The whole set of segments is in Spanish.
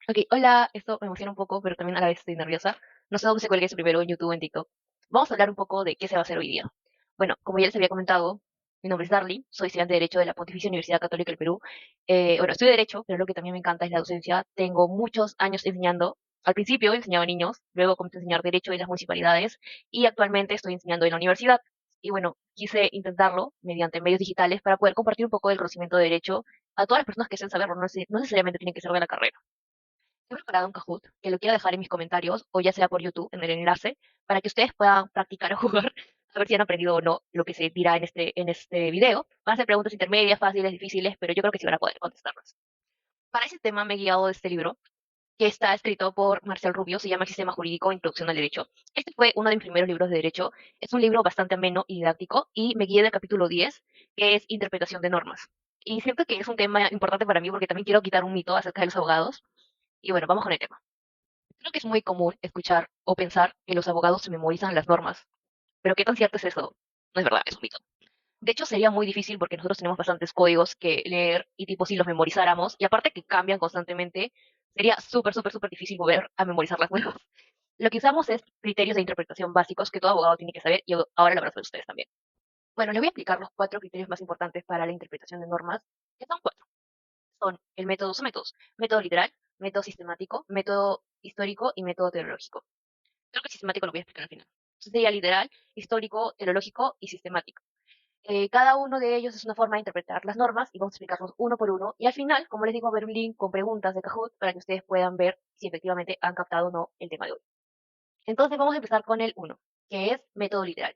Ok, hola, esto me emociona un poco, pero también a la vez estoy nerviosa. No sé dónde se cuelgue eso primero, en YouTube o en TikTok. Vamos a hablar un poco de qué se va a hacer hoy día. Bueno, como ya les había comentado, mi nombre es Darly, soy estudiante de Derecho de la Pontificia Universidad Católica del Perú. Bueno, estudio Derecho, pero lo que también me encanta es la docencia. Tengo muchos años enseñando. Al principio enseñaba a niños, luego comencé a enseñar Derecho en las municipalidades y actualmente estoy enseñando en la universidad. Y bueno, quise intentarlo mediante medios digitales para poder compartir un poco del conocimiento de Derecho a todas las personas que deseen saberlo, no necesariamente tienen que ser de la carrera. He preparado un Kahoot que lo quiero dejar en mis comentarios o ya sea por YouTube en el enlace para que ustedes puedan practicar o jugar a ver si han aprendido o no lo que se dirá en este video. Van a ser preguntas intermedias, fáciles, difíciles, pero yo creo que sí van a poder contestarlas. Para ese tema me he guiado de este libro que está escrito por Marcial Rubio, se llama Sistema Jurídico, Introducción al Derecho. Este fue uno de mis primeros libros de Derecho. Es un libro bastante ameno y didáctico y me guié del capítulo 10, que es Interpretación de Normas. Y siento que es un tema importante para mí porque también quiero quitar un mito acerca de los abogados. Y bueno, vamos con el tema. Creo que es muy común escuchar o pensar que los abogados se memorizan las normas, pero ¿qué tan cierto es eso? No es verdad, es un mito. De hecho, sería muy difícil porque nosotros tenemos bastantes códigos que leer y tipo si los memorizáramos, y aparte que cambian constantemente, sería súper difícil volver a memorizar las nuevas. Lo que usamos es criterios de interpretación básicos que todo abogado tiene que saber y ahora lo van a saber ustedes también. Bueno, les voy a explicar los cuatro criterios más importantes para la interpretación de normas, que son cuatro. Son el método, son métodos. Método literal, método sistemático, método histórico y método teológico. Creo que sistemático lo voy a explicar al final. Entonces sería literal, histórico, teleológico y sistemático. Cada uno de ellos es una forma de interpretar las normas y vamos a explicarlos uno por uno. Y al final, como les digo, va a haber un link con preguntas de Kahoot para que ustedes puedan ver si efectivamente han captado o no el tema de hoy. Entonces vamos a empezar con el uno, que es método literal.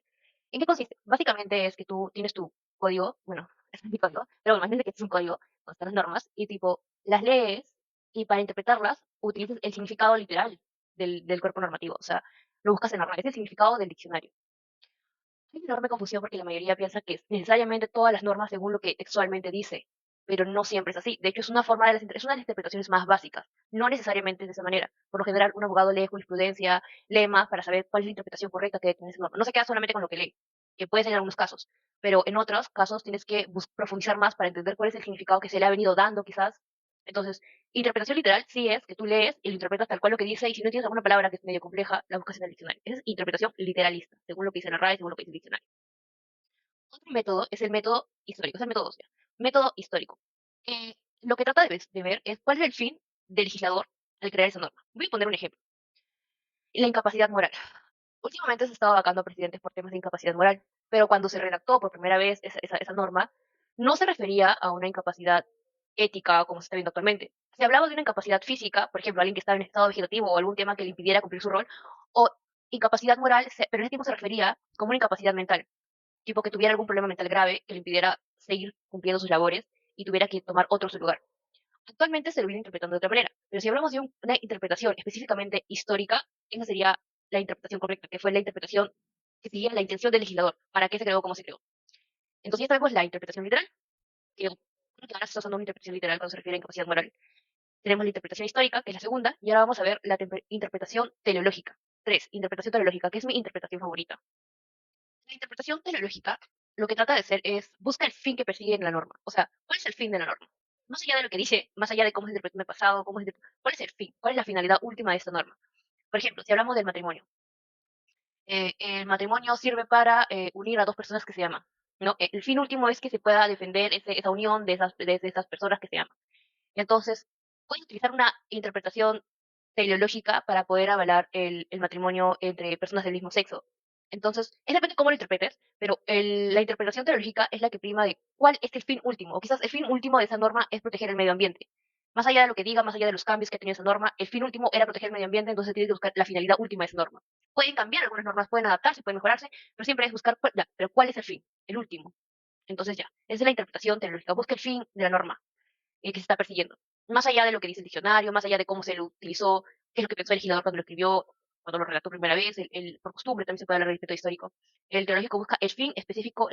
¿En qué consiste? Básicamente es que tú tienes tu código, bueno, es mi código, pero bueno, imagínate que es un código con estas normas y tipo, las lees y para interpretarlas utilizas el significado literal del cuerpo normativo. O sea, lo buscas en la RAE, es el significado del diccionario. Hay una enorme confusión porque la mayoría piensa que es necesariamente todas las normas según lo que textualmente dice, pero no siempre es así. De hecho, es una de las interpretaciones más básicas. No necesariamente de esa manera. Por lo general, un abogado lee jurisprudencia, lee más para saber cuál es la interpretación correcta que tiene esa norma. No se queda solamente con lo que lee, que puede ser en algunos casos, pero en otros casos tienes que profundizar más para entender cuál es el significado que se le ha venido dando, quizás. Entonces, interpretación literal sí es que tú lees y lo interpretas tal cual lo que dice, y si no tienes alguna palabra que es medio compleja, la buscas en el diccionario. Esa es interpretación literalista, según lo que dice la RAE, según lo que dice el diccionario. Otro método es el método histórico, es el método 2 ya. Método histórico. Lo que trata de ver es cuál es el fin del legislador al crear esa norma. Voy a poner un ejemplo. La incapacidad moral. Últimamente se ha estado vacando a presidentes por temas de incapacidad moral, pero cuando se redactó por primera vez esa norma, no se refería a una incapacidad ética como se está viendo actualmente. Se hablaba de una incapacidad física, por ejemplo, alguien que estaba en estado vegetativo o algún tema que le impidiera cumplir su rol, o incapacidad moral, pero en ese tiempo se refería como una incapacidad mental, tipo que tuviera algún problema mental grave que le impidiera seguir cumpliendo sus labores y tuviera que tomar otro su lugar. Actualmente se lo viene interpretando de otra manera, pero si hablamos de una interpretación específicamente histórica, esa sería la interpretación correcta, que fue la interpretación que seguía la intención del legislador, para qué se creó, cómo se creó. Entonces ya sabemos la interpretación literal, que ahora se está usando una interpretación literal cuando se refiere a incapacidad moral. Tenemos la interpretación histórica, que es la segunda, y ahora vamos a ver la interpretación teleológica. Tres, interpretación teleológica, que es mi interpretación favorita. La interpretación teleológica lo que trata de hacer es busca el fin que persigue en la norma. O sea, ¿cuál es el fin de la norma? Más allá de lo que dice, más allá de cómo se interpretó en el pasado, ¿cuál es el fin? ¿Cuál es la finalidad última de esta norma? Por ejemplo, si hablamos del matrimonio, el matrimonio sirve para unir a dos personas que se aman. ¿No? El fin último es que se pueda defender esa unión de esas personas que se aman. Entonces, puedes utilizar una interpretación teleológica para poder avalar el matrimonio entre personas del mismo sexo. Entonces, es depende de cómo lo interpretes, pero la interpretación teleológica es la que prima de cuál es el fin último, o quizás el fin último de esa norma es proteger el medio ambiente. Más allá de lo que diga, más allá de los cambios que ha tenido esa norma, el fin último era proteger el medio ambiente, entonces tienes que buscar la finalidad última de esa norma. Pueden cambiar algunas normas, pueden adaptarse, pueden mejorarse, pero siempre es buscar, ya, pero ¿cuál es el fin? El último. Entonces ya, esa es la interpretación teleológica, busca el fin de la norma que se está persiguiendo. Más allá de lo que dice el diccionario, más allá de cómo se lo utilizó, qué es lo que pensó el legislador cuando lo escribió, cuando lo redactó primera vez, por costumbre también se puede hablar del respeto histórico. El teológico busca el fin específico,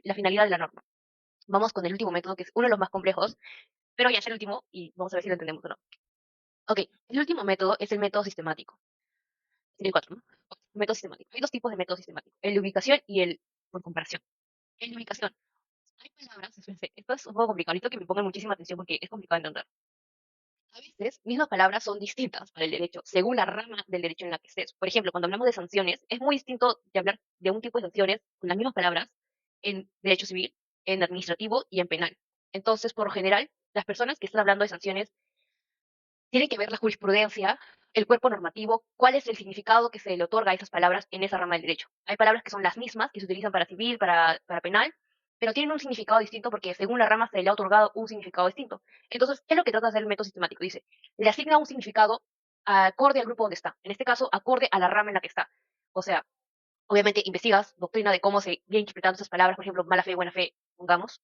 la finalidad de la norma. Vamos con el último método, que es uno de los más complejos, pero ya es el último y vamos a ver si lo entendemos o no. Ok, el último método es el método sistemático. Tiene cuatro, ¿no? Método sistemático. Hay dos tipos de método sistemático, el de ubicación y el por comparación. El de ubicación. Hay palabras, espérense, esto es un poco complicado, necesito que me pongan muchísima atención porque es complicado de entender. A veces, mismas palabras son distintas para el derecho, según la rama del derecho en la que estés. Por ejemplo, cuando hablamos de sanciones, es muy distinto de hablar de un tipo de sanciones con las mismas palabras en derecho civil, en administrativo y en penal. Entonces, por lo general, las personas que están hablando de sanciones tienen que ver la jurisprudencia, el cuerpo normativo, cuál es el significado que se le otorga a esas palabras en esa rama del derecho. Hay palabras que son las mismas, que se utilizan para civil, para penal, pero tienen un significado distinto porque según la rama se le ha otorgado un significado distinto. Entonces, ¿qué es lo que trata de hacer el método sistemático? Dice, le asigna un significado acorde al grupo donde está. En este caso, acorde a la rama en la que está. O sea, obviamente investigas doctrina de cómo se viene interpretando esas palabras, por ejemplo, mala fe, buena fe, pongamos,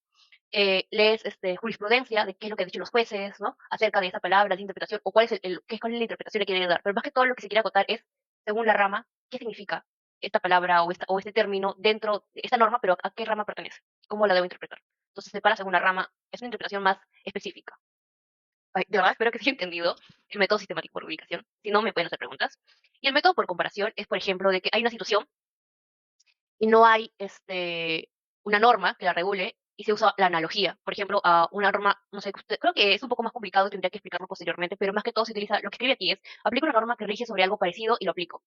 lees jurisprudencia de qué es lo que han dicho los jueces, ¿no? Acerca de esa palabra, de interpretación, o cuál es la interpretación que quieren dar. Pero más que todo lo que se quiere acotar es, según la rama, qué significa esta palabra o este término dentro de esta norma, pero a qué rama pertenece, cómo la debo interpretar. Entonces se separa según la rama, es una interpretación más específica. Ay, de verdad, espero que se haya entendido el método sistemático por ubicación. Si no, me pueden hacer preguntas. Y el método por comparación es, por ejemplo, de que hay una situación y no hay una norma que la regule y se usa la analogía. Por ejemplo, a una norma, no sé, creo que es un poco más complicado y tendría que explicarlo posteriormente, pero más que todo se utiliza, lo que escribe aquí es, aplico una norma que rige sobre algo parecido y lo aplico.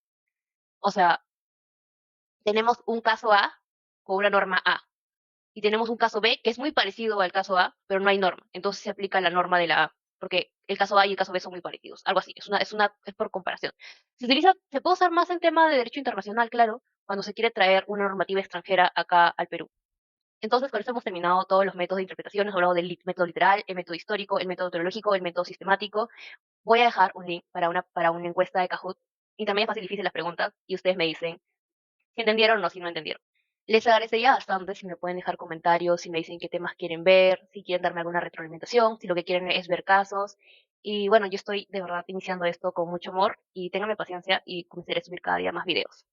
O sea, tenemos un caso A con una norma A y tenemos un caso B que es muy parecido al caso A, pero no hay norma. Entonces se aplica la norma de la A, porque el caso A y el caso B son muy parecidos. Algo así, es por comparación. Se puede usar más en tema de derecho internacional, claro, cuando se quiere traer una normativa extranjera acá al Perú. Entonces, con eso hemos terminado todos los métodos de interpretación. Hemos hablado del método literal, el método histórico, el método teológico, el método sistemático. Voy a dejar un link para una encuesta de Kahoot y también es fácil y difícil las preguntas y ustedes me dicen si entendieron o si no entendieron. Les agradecería bastante si me pueden dejar comentarios, si me dicen qué temas quieren ver, si quieren darme alguna retroalimentación, si lo que quieren es ver casos. Y bueno, yo estoy de verdad iniciando esto con mucho amor y ténganme paciencia y comenzaré a subir cada día más videos.